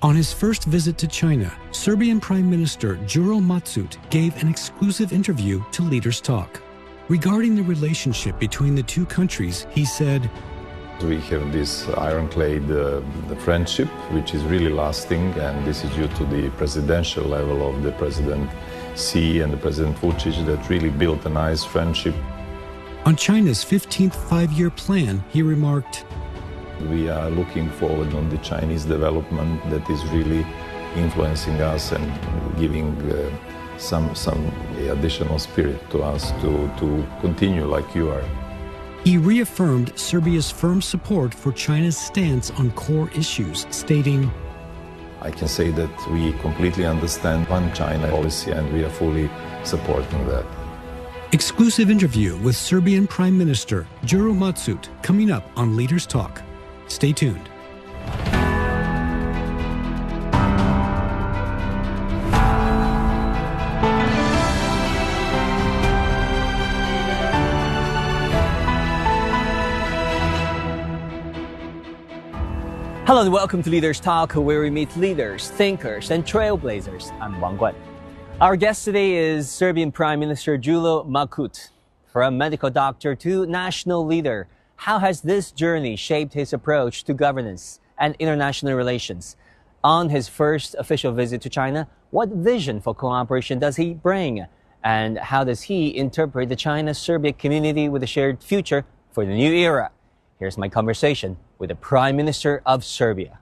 On his first visit to China, Serbian Prime Minister Djuro Macut gave an exclusive interview to Leaders Talk. Regarding the relationship between the two countries, he said, "We have this ironclad the friendship, which is really lasting, and this is due to the presidential level of the President Xi and the President Vucic that really built a nice friendship." On China's 15th five-year plan, he remarked, "We are looking forward on the Chinese development that is really influencing us and giving some additional spirit to us to continue like you are." He reaffirmed Serbia's firm support for China's stance on core issues, stating, "I can say that we completely understand One China policy and we are fully supporting that." Exclusive interview with Serbian Prime Minister Djuro Macut coming up on Leaders Talk. Stay tuned. Hello and welcome to Leaders Talk, where we meet leaders, thinkers, and trailblazers. I'm Wang Guan. Our guest today is Serbian Prime Minister Djuro Macut. From medical doctor to national leader, how has this journey shaped his approach to governance and international relations? On his first official visit to China, what vision for cooperation does he bring? And how does he interpret the China-Serbia community with a shared future for the new era? Here's my conversation with the Prime Minister of Serbia.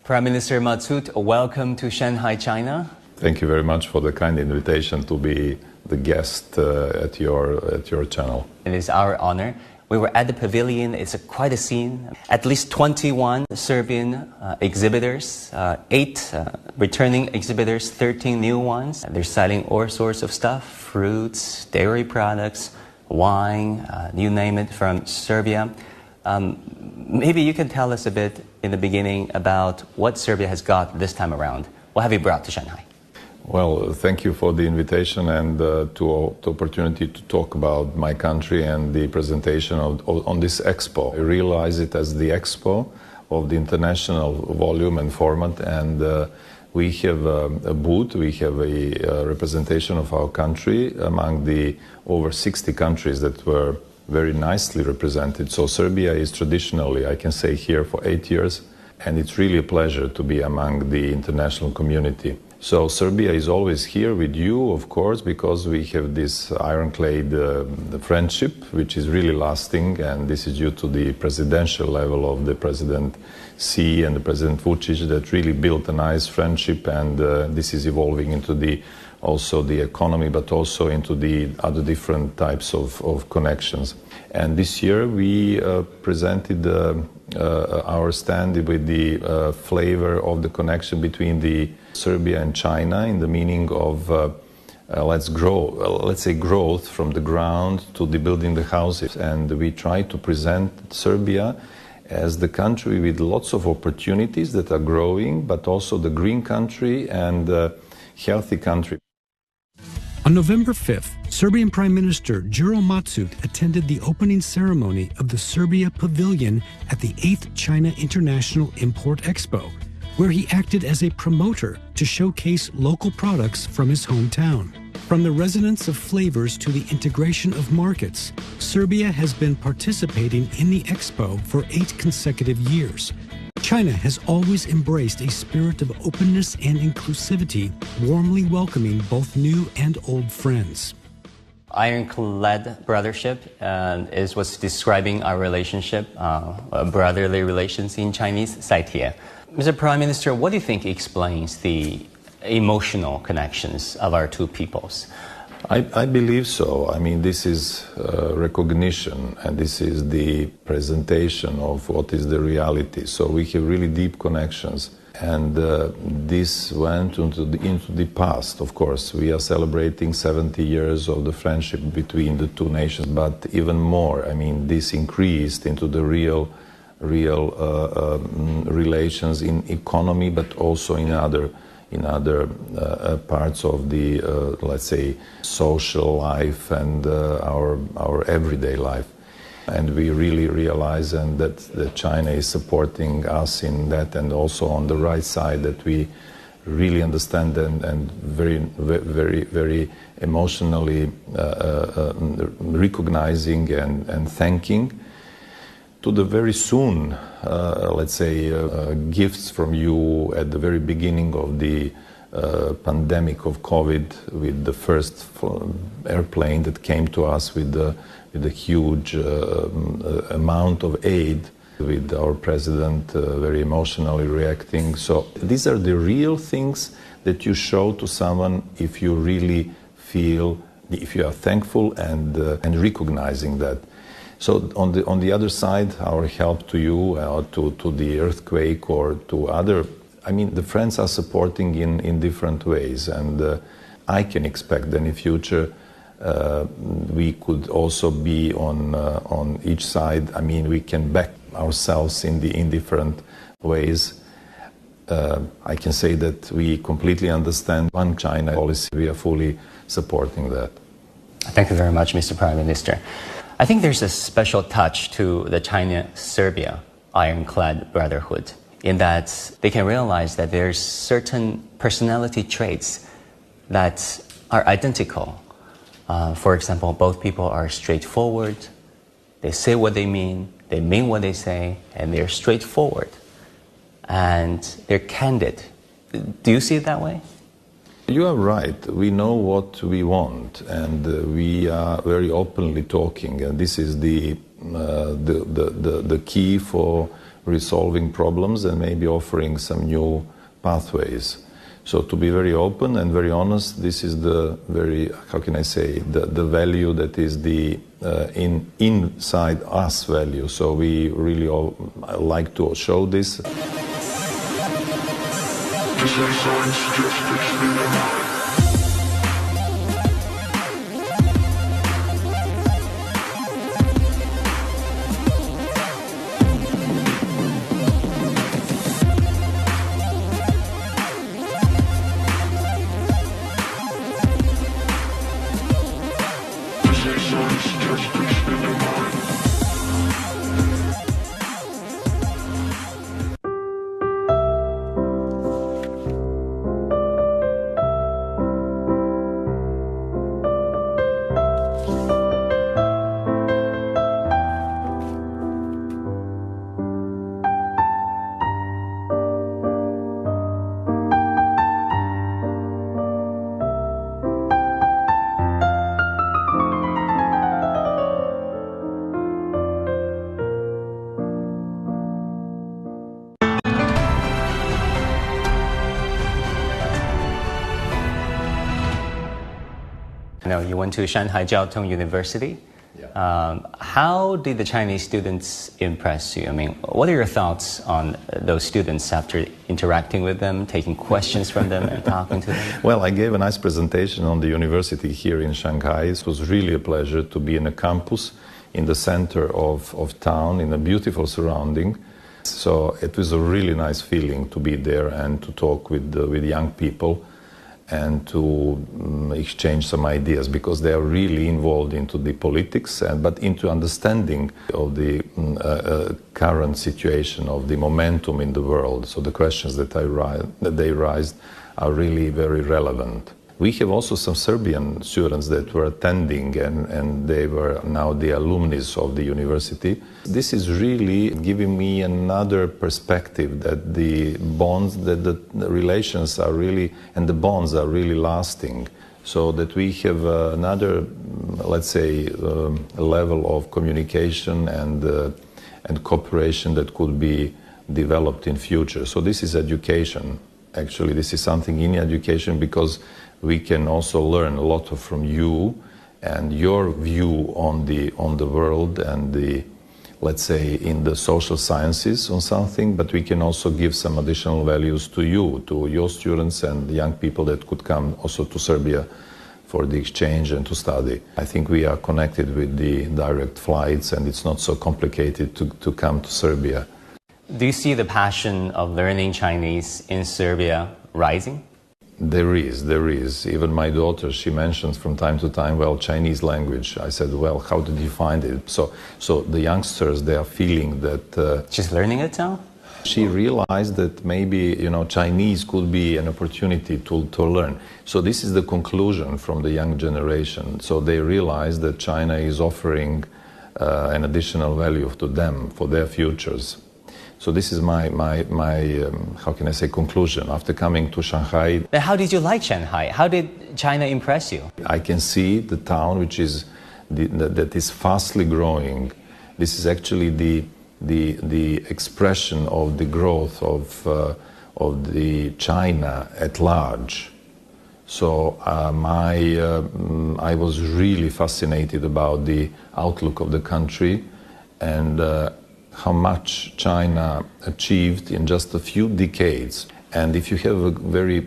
Prime Minister Macut, welcome to Shanghai, China. Thank you very much for the kind invitation to be the guest at your channel. It is our honor. We were at the pavilion. It's quite a scene. At least 21 Serbian exhibitors, 8 returning exhibitors, 13 new ones. They're selling all sorts of stuff, fruits, dairy products, wine, you name it, from Serbia. Maybe you can tell us a bit in the beginning about what Serbia has got this time around. What have you brought to Shanghai? Well, thank you for the invitation and the opportunity to talk about my country and the presentation on this expo. I realize it as the expo of the international volume and format, and we have a booth, we have a representation of our country among the over 60 countries that were very nicely represented. So Serbia is traditionally, I can say, here for 8 years, and it's really a pleasure to be among the international community. So Serbia is always here with you, of course, because we have this ironclad the friendship, which is really lasting, and this is due to the presidential level of the President Xi and the President Vucic that really built a nice friendship, and this is evolving into also the economy, but also into the other different types of connections. And this year we presented our stand with the flavor of the connection between the Serbia and China, in the meaning of let's say growth from the ground to the building the houses. And we try to present Serbia as the country with lots of opportunities that are growing, but also the green country and healthy country. On November 5th, Serbian Prime Minister Djuro Macut attended the opening ceremony of the Serbia Pavilion at the 8th China International Import Expo, where he acted as a promoter to showcase local products from his hometown. From the resonance of flavors to the integration of markets, Serbia has been participating in the expo for 8 consecutive years. China has always embraced a spirit of openness and inclusivity, warmly welcoming both new and old friends. Ironclad brothership is what's describing our relationship, brotherly relations in Chinese, 赛铁. Mr. Prime Minister, what do you think explains the emotional connections of our two peoples? I believe so. I mean, this is recognition, and this is the presentation of what is the reality. So we have really deep connections, and this went into the past. Of course, we are celebrating 70 years of the friendship between the two nations, but even more. I mean, this increased into the real relations in economy, but also in other parts of the, let's say, social life and our everyday life. And we really realize that China is supporting us in that, and also on the right side that we really understand and very emotionally recognizing and thanking. To the very soon, let's say, gifts from you at the very beginning of the pandemic of COVID, with the first airplane that came to us with a huge amount of aid, with our president very emotionally reacting. So these are the real things that you show to someone if you really feel, if you are thankful and recognizing that. So on the other side, our help to you, or to the earthquake, or to other, I mean, the friends are supporting in different ways, and I can expect that in future we could also be on each side. I mean, we can back ourselves in different ways. I can say that we completely understand One China policy. We are fully supporting that. Thank you very much, Mr. Prime Minister. I think there's a special touch to the China-Serbia ironclad brotherhood, in that they can realize that there's certain personality traits that are identical. For example, both people are straightforward, they say what they mean what they say, and they're straightforward, and they're candid. Do you see it that way? You are right. We know what we want, and we are very openly talking, and this is the key for resolving problems and maybe offering some new pathways. So to be very open and very honest, this is the very, how can I say, the value that is the inside us value. So we really all like to show this. know, you went to Shanghai Jiao Tong University. Yeah. How did the Chinese students impress you? I mean, what are your thoughts on those students after interacting with them, taking questions from them and talking to them? Well, I gave a nice presentation on the university here in Shanghai. It was really a pleasure to be in a campus in the center of town, in a beautiful surrounding. So it was a really nice feeling to be there and to talk with young people and to exchange some ideas, because they are really involved into the politics, but into understanding of the current situation, of the momentum in the world. So the questions that they raised are really very relevant. We have also some Serbian students that were attending, and they were now the alumni of the university. This is really giving me another perspective, that the bonds, that the relations are really, and the bonds are really lasting. So that we have another, let's say, level of communication and cooperation that could be developed in future. So this is education. Actually, this is something in education, because we can also learn a lot from you and your view on the world and the, let's say, in the social sciences on something, but we can also give some additional values to you, to your students and young people that could come also to Serbia for the exchange and to study. I think we are connected with the direct flights, and it's not so complicated to come to Serbia. Do you see the passion of learning Chinese in Serbia rising? There is. Even my daughter, she mentions from time to time, well, Chinese language. I said, well, how did you find it? So the youngsters, they are feeling that... She's learning it now? She realized that maybe, Chinese could be an opportunity to learn. So this is the conclusion from the young generation. So they realize that China is offering an additional value to them for their futures. So this is my how can I say, conclusion after coming to Shanghai. How did you like Shanghai? How did China impress you? I can see the town which is that is fastly growing. This is actually the expression of the growth of the China at large. So I was really fascinated about the outlook of the country and how much China achieved in just a few decades. And if you have a very,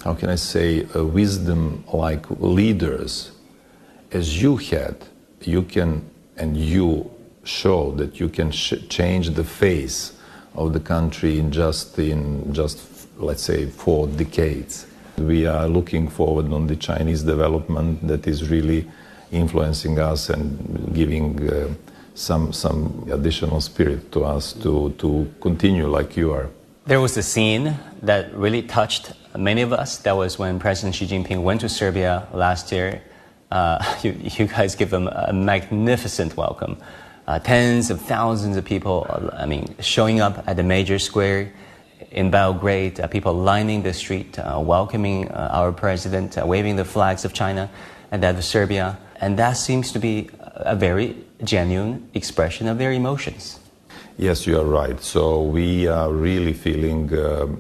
how can I say, a wisdom like leaders, as you had, you can, and you show that you can change the face of the country in just let's say 4 decades. We are looking forward on the Chinese development that is really influencing us and giving some additional spirit to us to continue like you are. There was a scene that really touched many of us. That was when President Xi Jinping went to Serbia last year. You guys give him a magnificent welcome. Tens of thousands of people, showing up at the major square in Belgrade, people lining the street, welcoming our president, waving the flags of China and that of Serbia. And that seems to be a very genuine expression of their emotions. Yes, you are right. So we are really feeling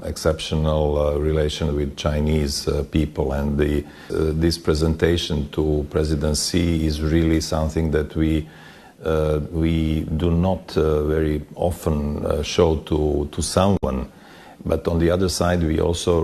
exceptional relation with Chinese people, and this presentation to President Xi is really something that we do not very often show to someone. But on the other side, we also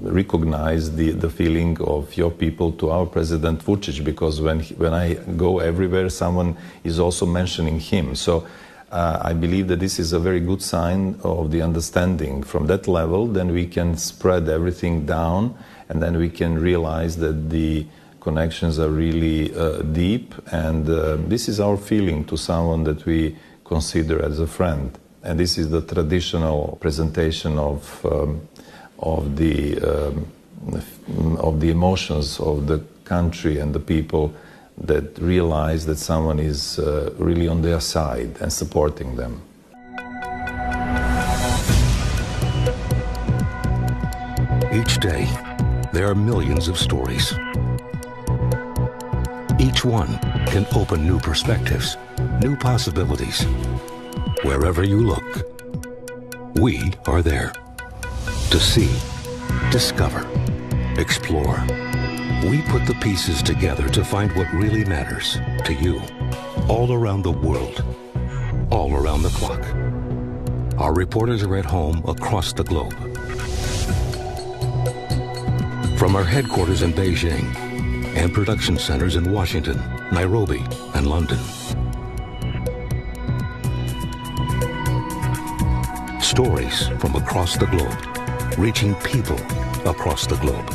recognize the feeling of your people to our President Vučić, because when I go everywhere, someone is also mentioning him. So I believe that this is a very good sign of the understanding. From that level, then we can spread everything down, and then we can realize that the connections are really deep, and this is our feeling to someone that we consider as a friend. And this is the traditional presentation of the emotions of the country and the people that realize that someone is really on their side and supporting them. Each day, there are millions of stories. Each one can open new perspectives, new possibilities. Wherever you look, we are there to see, discover, explore. We put the pieces together to find what really matters to you, all around the world, all around the clock. Our reporters are at home across the globe. From our headquarters in Beijing and production centers in Washington, Nairobi, and London. Stories from across the globe, reaching people across the globe.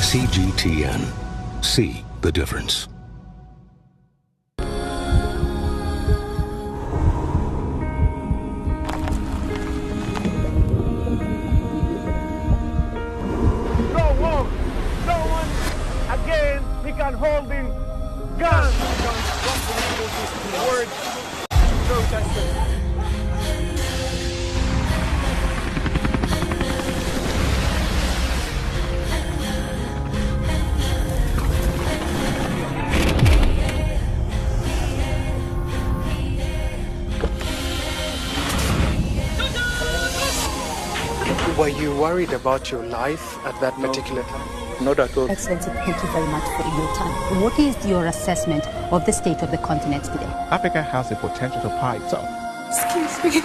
CGTN. See the difference. Were you worried about your life at that particular time? Not at all. Excellency, thank you very much for your time. What is your assessment of the state of the continent today? Africa has the potential to power itself. Excuse me.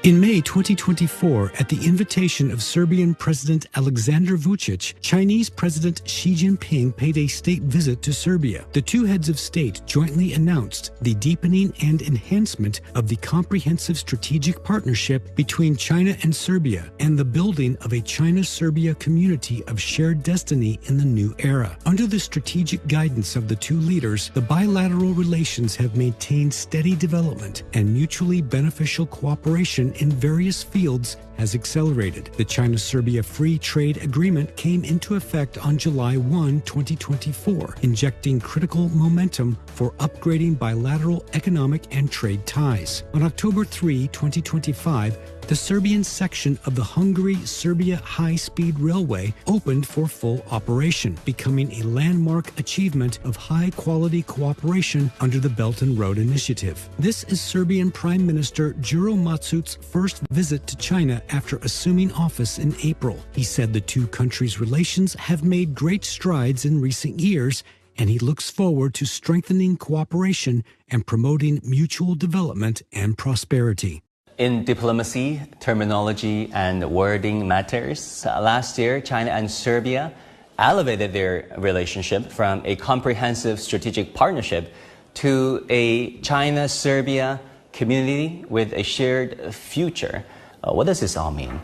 In May 2024, at the invitation of Serbian President Aleksandar Vučić, Chinese President Xi Jinping paid a state visit to Serbia. The two heads of state jointly announced the deepening and enhancement of the comprehensive strategic partnership between China and Serbia and the building of a China-Serbia community of shared destiny in the new era. Under the strategic guidance of the two leaders, the bilateral relations have maintained steady development and mutually beneficial cooperation in various fields has accelerated. The China-Serbia Free Trade Agreement came into effect on July 1, 2024, injecting critical momentum for upgrading bilateral economic and trade ties. On October 3, 2025, the Serbian section of the Hungary-Serbia high-speed railway opened for full operation, becoming a landmark achievement of high-quality cooperation under the Belt and Road Initiative. This is Serbian Prime Minister Djuro Macut's first visit to China after assuming office in April. He said the two countries' relations have made great strides in recent years, and he looks forward to strengthening cooperation and promoting mutual development and prosperity. In diplomacy, terminology and wording matters. Last year, China and Serbia elevated their relationship from a comprehensive strategic partnership to a China-Serbia community with a shared future. What does this all mean?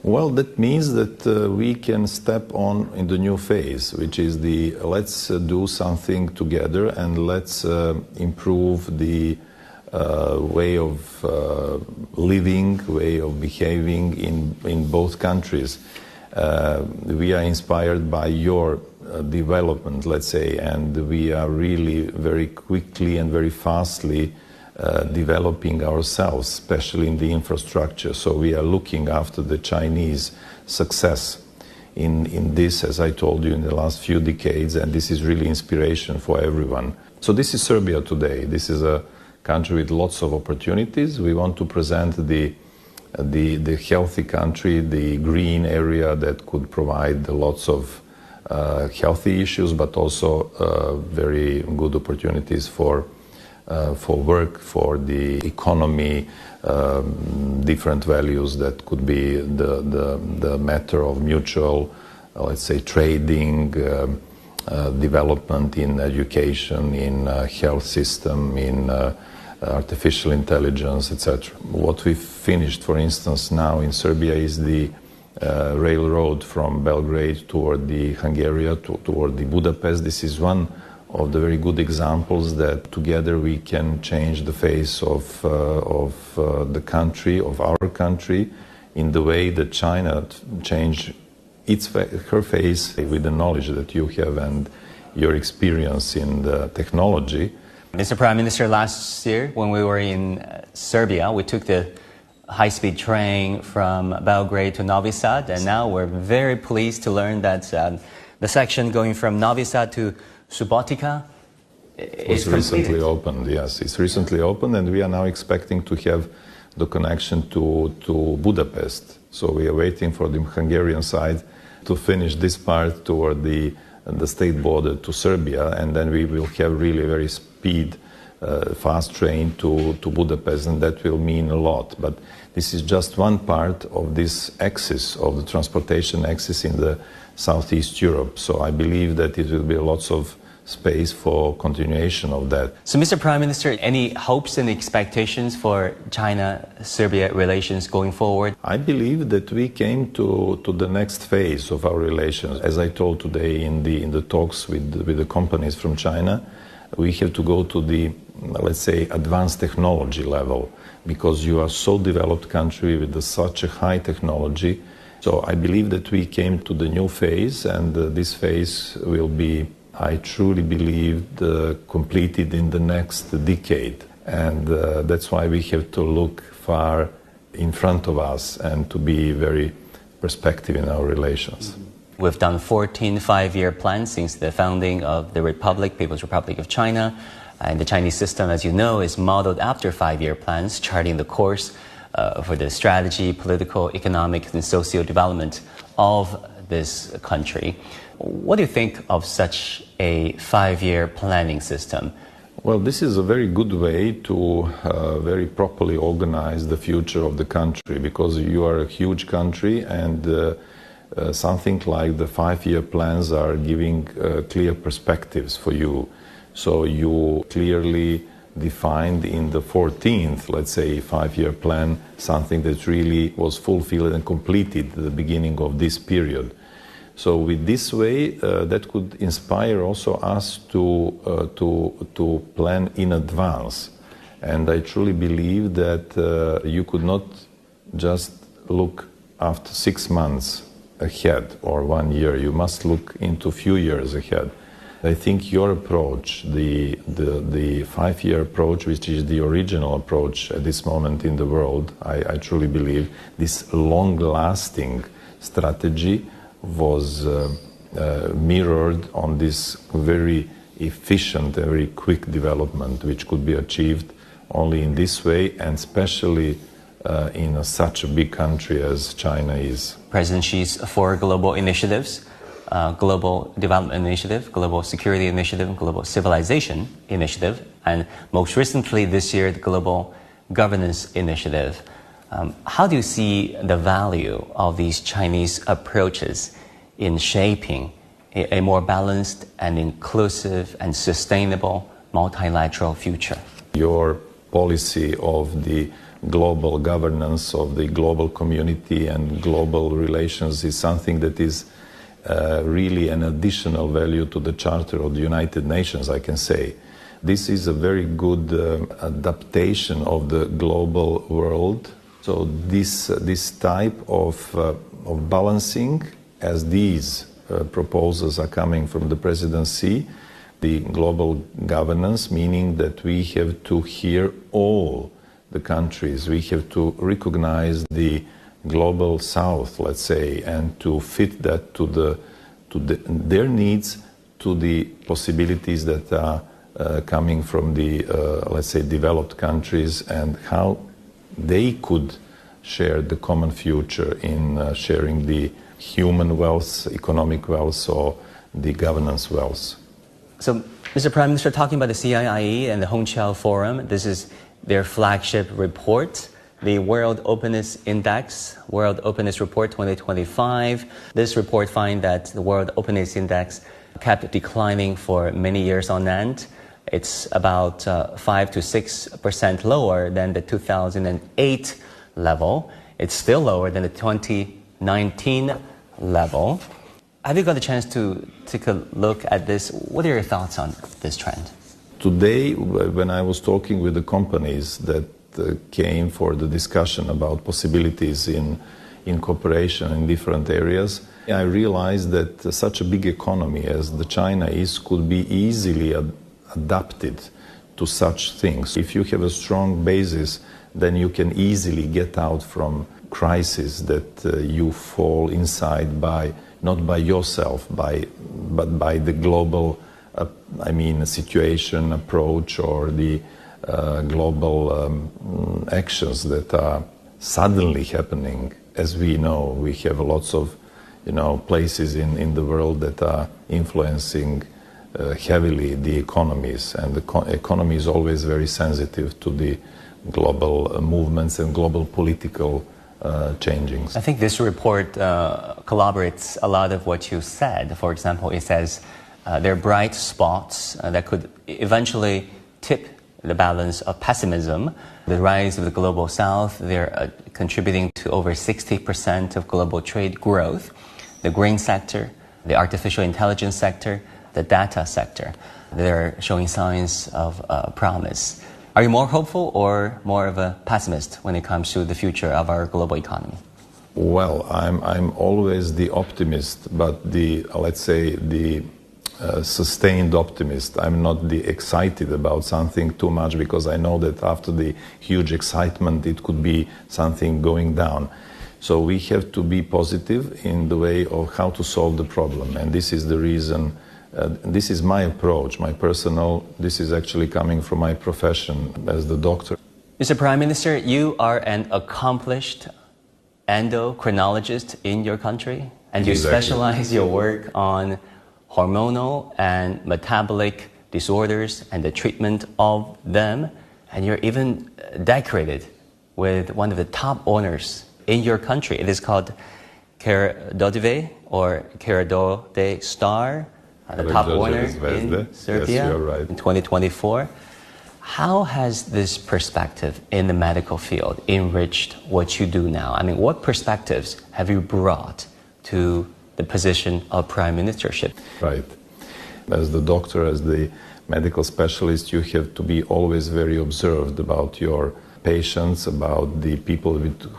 Well, that means that we can step on in the new phase, which is the let's do something together and let's improve the way of living, way of behaving in both countries. We are inspired by your development, let's say, and we are really very quickly and very fastly developing ourselves, especially in the infrastructure. So we are looking after the Chinese success in this, as I told you, in the last few decades, and this is really inspiration for everyone. So this is Serbia today. This is a country with lots of opportunities. We want to present the healthy country, the green area that could provide lots of healthy issues, but also very good opportunities for work, for the economy, different values that could be the matter of mutual, let's say, trading, development in education, in health system, in artificial intelligence, etc. What we've finished, for instance, now in Serbia is the railroad from Belgrade toward the Hungary, toward the Budapest. This is one of the very good examples that together we can change the face of the country, of our country, in the way that China changed her face with the knowledge that you have and your experience in the technology. Mr. Prime Minister, last year when we were in Serbia, we took the high-speed train from Belgrade to Novi Sad, and now we're very pleased to learn that the section going from Novi Sad to Subotica is recently opened. Yes, it's recently opened, and we are now expecting to have the connection to Budapest. So we are waiting for the Hungarian side to finish this part toward the state border to Serbia, and then we will have really very fast train to Budapest, and that will mean a lot. But this is just one part of this axis, of the transportation axis in the Southeast Europe. So I believe that it will be lots of space for continuation of that. So, Mr. Prime Minister, any hopes and expectations for China-Serbia relations going forward? I believe that we came to the next phase of our relations. As I told today in the talks with the companies from China, we have to go to the, let's say, advanced technology level, because you are so developed country with such a high technology. So I believe that we came to the new phase, and this phase will be, I truly believe, completed in the next decade. And that's why we have to look far in front of us and to be very perspective in our relations. We've done 14 five-year plans since the founding of the Republic, People's Republic of China. And the Chinese system, as you know, is modeled after five-year plans, charting the course for the strategy, political, economic, and socio-development of this country. What do you think of such a five-year planning system? Well, this is a very good way to very properly organize the future of the country, because you are a huge country, and something like the 5-year plans are giving clear perspectives for you. So you clearly defined in the 14th, let's say, 5-year plan, something that really was fulfilled and completed at the beginning of this period. So with this way, that could inspire also us to plan in advance. And I truly believe that you could not just look after 6 months ahead or 1 year. You must look into a few years ahead. I think your approach, the 5-year approach, which is the original approach at this moment in the world, I truly believe this long-lasting strategy was mirrored on this very efficient, very quick development, which could be achieved only in this way, and especially in such a big country as China is. President Xi's 4 global initiatives, Global Development Initiative, Global Security Initiative, Global Civilization Initiative, and most recently this year, the Global Governance Initiative. How do you see the value of these Chinese approaches in shaping a more balanced and inclusive and sustainable multilateral future? Your policy of the global governance of the global community and global relations is something that is really an additional value to the Charter of the United Nations, I can say. This is a very good adaptation of the global world. So this type of balancing, as these proposals are coming from the presidency, the global governance, meaning that we have to hear all the countries, we have to recognize the global south, let's say, and to fit that to their needs, to the possibilities that are coming from the, let's say, developed countries, and how they could share the common future in sharing the human wealth, economic wealth, or the governance wealth. So, Mr. Prime Minister, talking about the CIIE and the Hongqiao Forum, this is their flagship report, the World Openness Index, World Openness Report 2025. This report finds that the World Openness Index kept declining for many years on end. It's about 5 to 6% lower than the 2008 level. It's still lower than the 2019 level. Have you got a chance to take a look at this? What are your thoughts on this trend? Today, when I was talking with the companies that came for the discussion about possibilities in cooperation in different areas, I realized that such a big economy as the China is could be easily adapted to such things. If you have a strong basis, then you can easily get out from crises that you fall inside by, not by yourself, but by the global situation, approach, or the global actions that are suddenly happening. As we know, we have lots of places in the world that are influencing heavily the economies, and the economy is always very sensitive to the global movements and global political changings. I think this report collaborates a lot of what you said. For example, it says there are bright spots that could eventually tip the balance of pessimism. The rise of the global south, they're contributing to over 60% of global trade growth. The green sector, the artificial intelligence sector, the data sector, they're showing signs of promise. Are you more hopeful or more of a pessimist when it comes to the future of our global economy? Well, I'm always the optimist, but the sustained optimist. I'm not the excited about something too much, because I know that after the huge excitement it could be something going down. So we have to be positive in the way of how to solve the problem, and this is the reason. This is my approach, my personal. This is actually coming from my profession as the doctor. Mr. Prime Minister, you are an accomplished endocrinologist in your country, and you specialize your work on hormonal and metabolic disorders and the treatment of them. And you're even decorated with one of the top honors in your country. It is called Dodive or Dode Star, the top honor in Serbia, yes, you're right, in 2024. How has this perspective in the medical field enriched what you do now? I mean, what perspectives have you brought to the position of prime ministership? Right. As the doctor, as the medical specialist, you have to be always very observed about your patients, about the people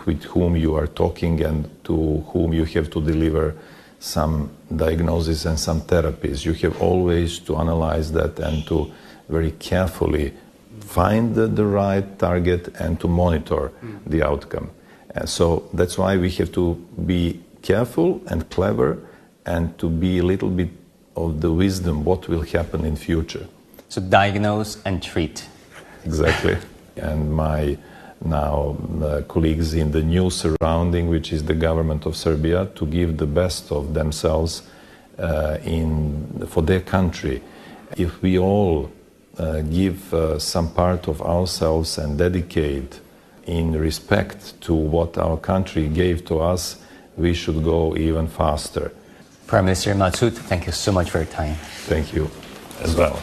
with whom you are talking and to whom you have to deliver some diagnosis and some therapies. You have always to analyze that and to very carefully find the right target and to monitor the outcome. And so that's why we have to be careful and clever and to be a little bit of the wisdom what will happen in future. So diagnose and treat. Exactly. And my colleagues in the new surrounding, which is the government of Serbia, to give the best of themselves for their country. If we all give some part of ourselves and dedicate in respect to what our country gave to us, we should go even faster. Prime Minister Macut, thank you so much for your time. Thank you as well.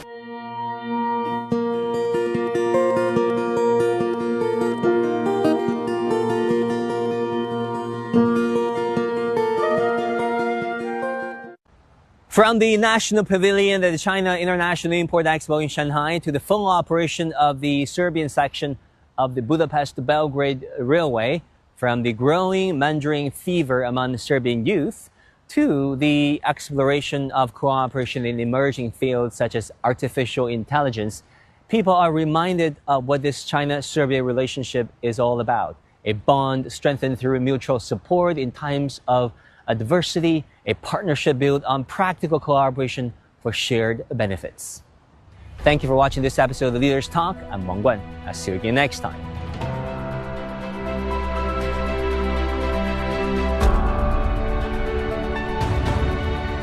From the National Pavilion at the China International Import Expo in Shanghai to the full operation of the Serbian section of the Budapest to Belgrade Railway, from the growing Mandarin fever among Serbian youth to the exploration of cooperation in emerging fields such as artificial intelligence, people are reminded of what this China-Serbia relationship is all about. A bond strengthened through mutual support in times of adversity, a partnership built on practical collaboration for shared benefits. Thank you for watching this episode of the Leaders Talk. I'm Wang Guan. I'll see you again next time.